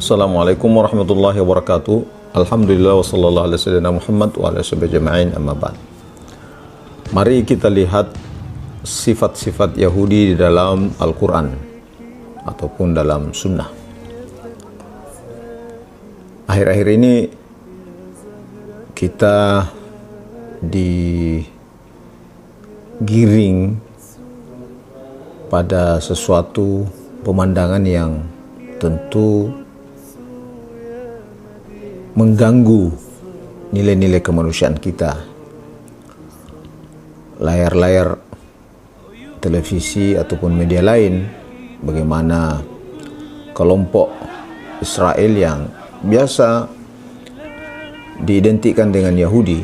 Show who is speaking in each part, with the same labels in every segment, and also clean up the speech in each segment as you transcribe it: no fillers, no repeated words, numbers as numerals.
Speaker 1: Assalamualaikum warahmatullahi wabarakatuh. Alhamdulillah wassallallahu ala sayyidina Muhammad wa ala sahbihi ajma'in, amma ba'd. Mari kita lihat sifat-sifat Yahudi di dalam Al-Quran ataupun dalam Sunnah. Akhir-akhir ini kita digiring pada sesuatu pemandangan yang tentu mengganggu nilai-nilai kemanusiaan kita. Layar-layar televisi ataupun media lain, bagaimana kelompok Israel yang biasa diidentikan dengan Yahudi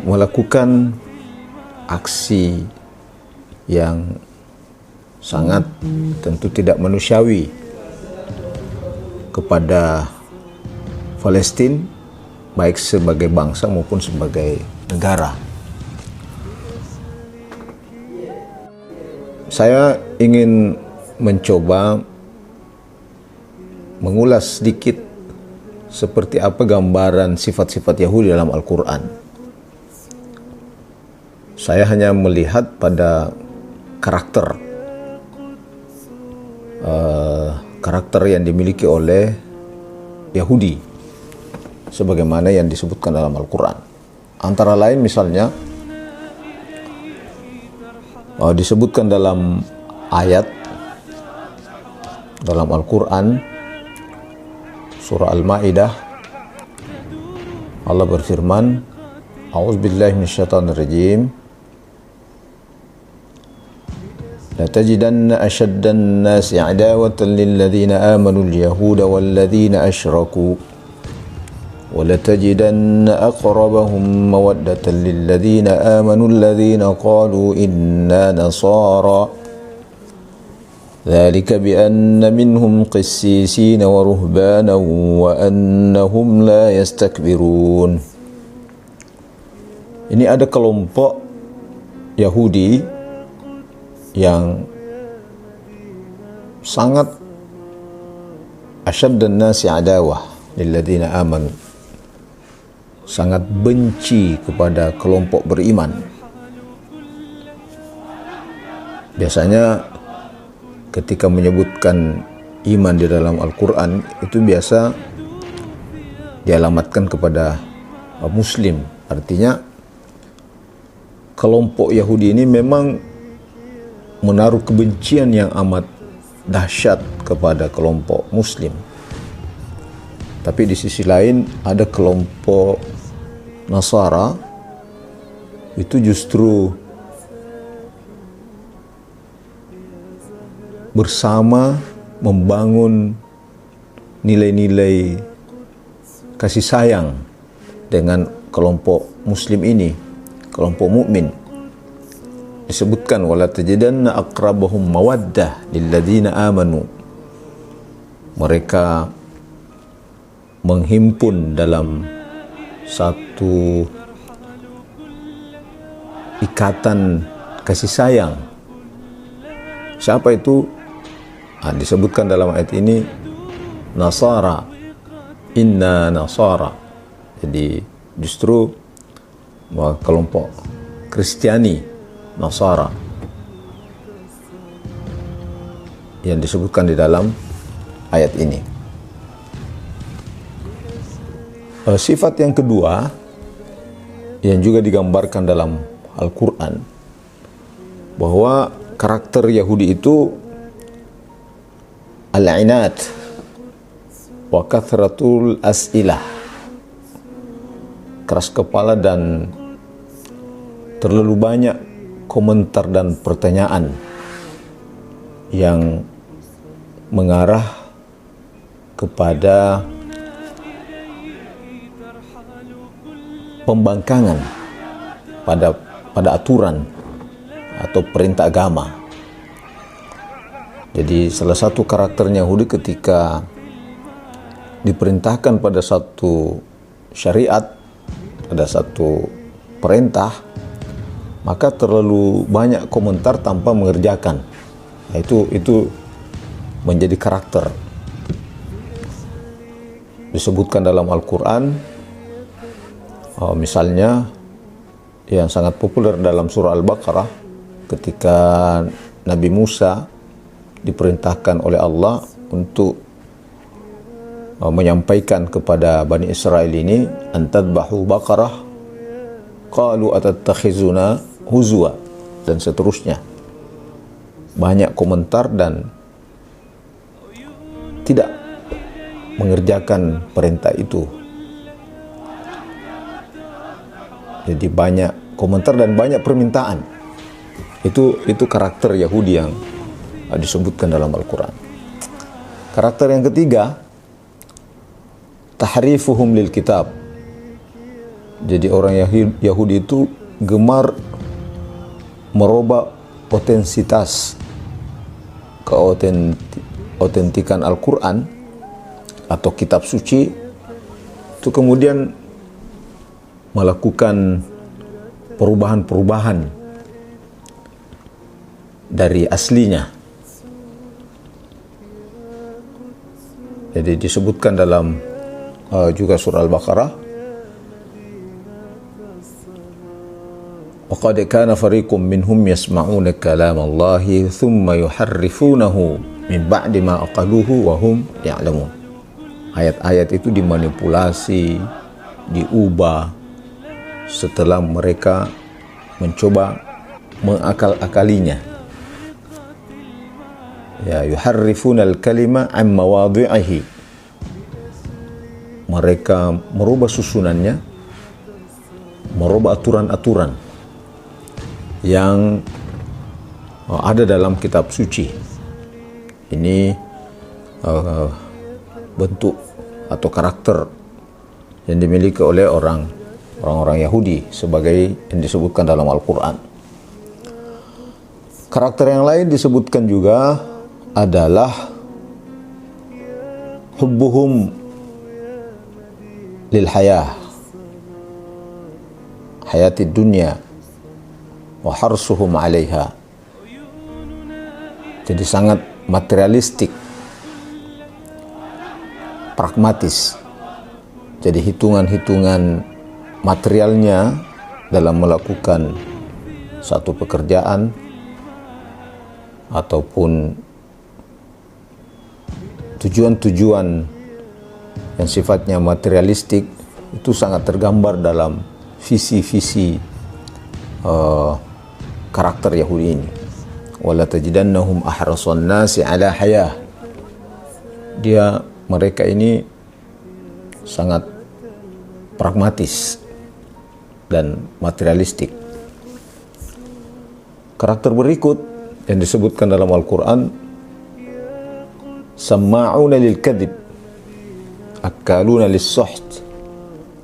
Speaker 1: melakukan aksi yang sangat tentu tidak manusiawi kepada Palestina, baik sebagai bangsa maupun sebagai negara. Saya ingin mencoba mengulas sedikit seperti apa gambaran sifat-sifat Yahudi dalam Al-Quran. Saya hanya melihat pada karakter yang dimiliki oleh Yahudi sebagaimana yang disebutkan dalam Al-Quran. Antara lain misalnya disebutkan dalam ayat dalam Al-Quran surah Al-Ma'idah, Allah berfirman, A'udzubillahi minasyaitonirrajim, لَتَجِدَنَّ أَشَدَّ النَّاسِ عَدَاوَةً لِلَّذِينَ آمَنُوا الْيَهُودَ وَالَّذِينَ أَشْرَكُوا وَلَتَجِدَنَّ أَقْرَبَهُمْ مَوَدَّةً لِلَّذِينَ آمَنُوا الَّذِينَ قَالُوا إِنَّا نَصَارَى ذَلِكَ بِأَنَّ مِنْهُمْ قِسِّيسِينَ وَرُهْبَانًا وَأَنَّهُمْ لَا يَسْتَكْبِرُونَ. Ini ada kelompok Yahudi yang sangat asyaddan nasi adawah lilladzina amanu, sangat benci kepada kelompok beriman. Biasanya ketika menyebutkan iman di dalam Al-Quran itu biasa dialamatkan kepada Muslim. Artinya kelompok Yahudi ini memang menaruh kebencian yang amat dahsyat kepada kelompok Muslim. Tapi di sisi lain ada kelompok Nasara itu justru bersama membangun nilai-nilai kasih sayang dengan kelompok Muslim ini, kelompok mukmin. Disebutkan wala tajidanna aqrabahum mawaddah lilladzina amanu. Mereka menghimpun dalam satu ikatan kasih sayang. Siapa itu? Disebutkan dalam ayat ini Nasara, inna Nasara. Jadi justru kelompok Kristiani Nasara yang disebutkan di dalam ayat ini. Sifat yang kedua yang juga digambarkan dalam Al-Quran, bahwa karakter Yahudi itu al-inat wa kathratul as'ilah, keras kepala dan terlalu banyak komentar dan pertanyaan yang mengarah kepada pembangkangan pada aturan atau perintah agama. Jadi salah satu karakternya Yahudi ketika diperintahkan pada satu syariat, pada satu perintah, maka terlalu banyak komentar tanpa mengerjakan. Nah, itu menjadi karakter. Disebutkan dalam Al-Quran, misalnya yang sangat populer dalam surah Al-Baqarah, ketika Nabi Musa diperintahkan oleh Allah untuk menyampaikan kepada Bani Israel ini, antadbahu baqarah qalu atattakhizuna huzwa, dan seterusnya. Banyak komentar dan tidak mengerjakan perintah itu. Jadi banyak komentar dan banyak permintaan. Itu karakter Yahudi yang disebutkan dalam Al-Quran. Karakter yang ketiga, tahrifuhum lil kitab. Jadi orang Yahudi itu gemar merubah keotentikan Al-Quran atau kitab suci itu, kemudian melakukan perubahan-perubahan dari aslinya. Jadi disebutkan dalam juga surah Al-Baqarah, وَقَدْ كَانَ فَرِيقٌ مِّنْهُمْ يَسْمَعُونَ كَلَامَ اللَّهِ ثُمَّ يُحَرِّفُونَهُ مِنْ بَعْدِ مَا أَقَلُوهُ وَهُمْ يَعْلَمُونَ. Ayat-ayat itu dimanipulasi, diubah setelah mereka mencoba mengakal-akalinya. Ya, yuharrifunal kalima an mawadhi'ihi. Mereka merubah susunannya, merubah aturan-aturan yang ada dalam kitab suci. Ini bentuk atau karakter yang dimiliki oleh orang-orang Yahudi sebagai yang disebutkan dalam Al-Quran. Karakter yang lain disebutkan juga adalah hubbuhum lil hayatid dunya wa harsuhum 'alaiha. Jadi sangat materialistik, pragmatis. Jadi hitungan-hitungan materialnya dalam melakukan satu pekerjaan ataupun tujuan-tujuan yang sifatnya materialistik itu sangat tergambar dalam visi-visi karakter Yahudi ini. Wala tajidannahum ahrasan nasi ala hayah. Mereka ini sangat pragmatis dan materialistik. Karakter berikut yang disebutkan dalam Al-Quran, samma'una lil kadhib akaluna lis suht.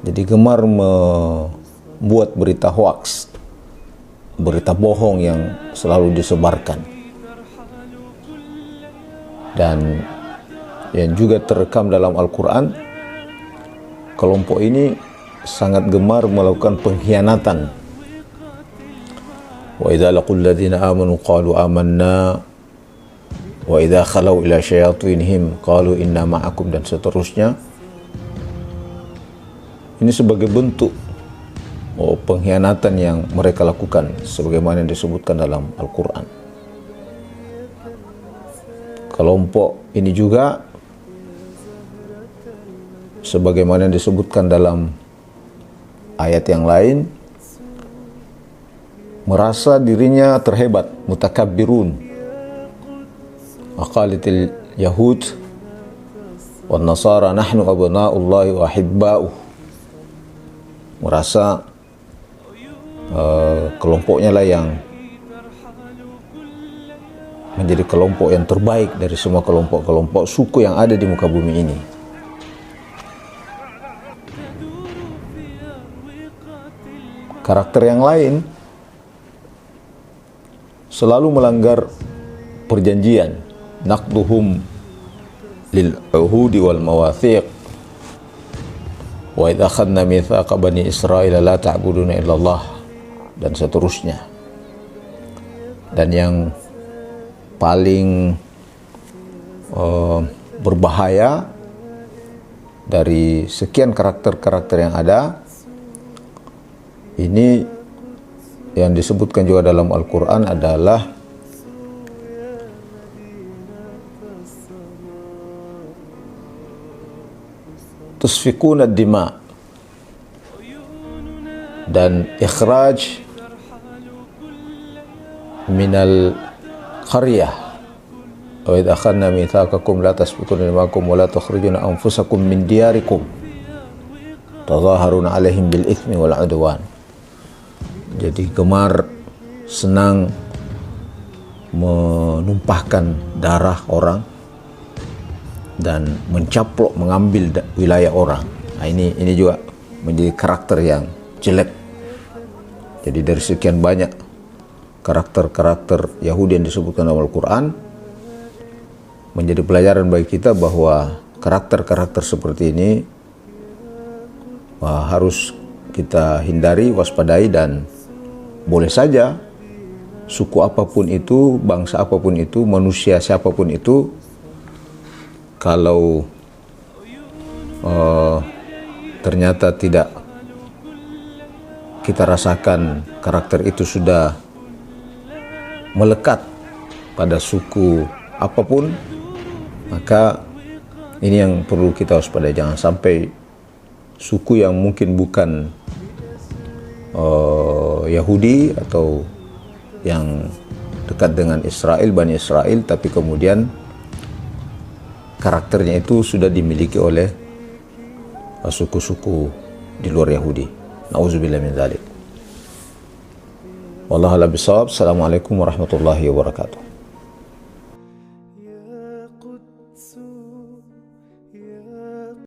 Speaker 1: Jadi gemar membuat berita hoaks, berita bohong yang selalu disebarkan. Dan yang juga terekam dalam Al-Quran, kelompok ini sangat gemar melakukan pengkhianatan. Wa idza laqul ladzina amanu qalu amanna wa idza khalau ila syayatinihim qalu inna ma'akum, dan seterusnya. Ini sebagai bentuk pengkhianatan yang mereka lakukan sebagaimana yang disebutkan dalam Al-Quran. Kelompok ini juga sebagaimana yang disebutkan dalam ayat yang lain, merasa dirinya terhebat, mutakabbirun. Aqalitil yahud wan nasara nahnu abna'ullahi wa ahibba'uh. Merasa kelompoknya lah yang menjadi kelompok yang terbaik dari semua kelompok-kelompok suku yang ada di muka bumi ini. Karakter yang lain selalu melanggar perjanjian, naqduhum lil uhudi wal mawathiq. Wa idza akhadna mitsaqa bani Israil la ta'buduna illallah, dan seterusnya. Dan yang paling berbahaya dari sekian karakter-karakter yang ada. Ini yang disebutkan juga dalam Al-Quran adalah tusfikuna dima dan ikhraj minal qaryah wa idh akhadna mitsaqakum la tasfikuna dimakum wa la tukhrijuna anfusakum min diyarikum tadhaharuna alaihim bil itsmi wal udwan. Jadi gemar senang menumpahkan darah orang dan mencaplok mengambil wilayah orang. Nah, ini juga menjadi karakter yang jelek. Jadi dari sekian banyak karakter-karakter Yahudi yang disebutkan dalam Al-Quran, menjadi pelajaran bagi kita bahwa karakter-karakter seperti ini harus kita hindari, waspadai, dan boleh saja suku apapun itu, bangsa apapun itu, manusia siapapun itu, kalau ternyata tidak kita rasakan karakter itu sudah melekat pada suku apapun, maka ini yang perlu kita waspadai. Jangan sampai suku yang mungkin bukan Yahudi atau yang dekat dengan Israel, Bani Israel, tapi kemudian karakternya itu sudah dimiliki oleh suku-suku di luar Yahudi. Nauzubillah min dzalik. Wallahu a'lam bishawab. Assalamualaikum warahmatullahi wabarakatuh.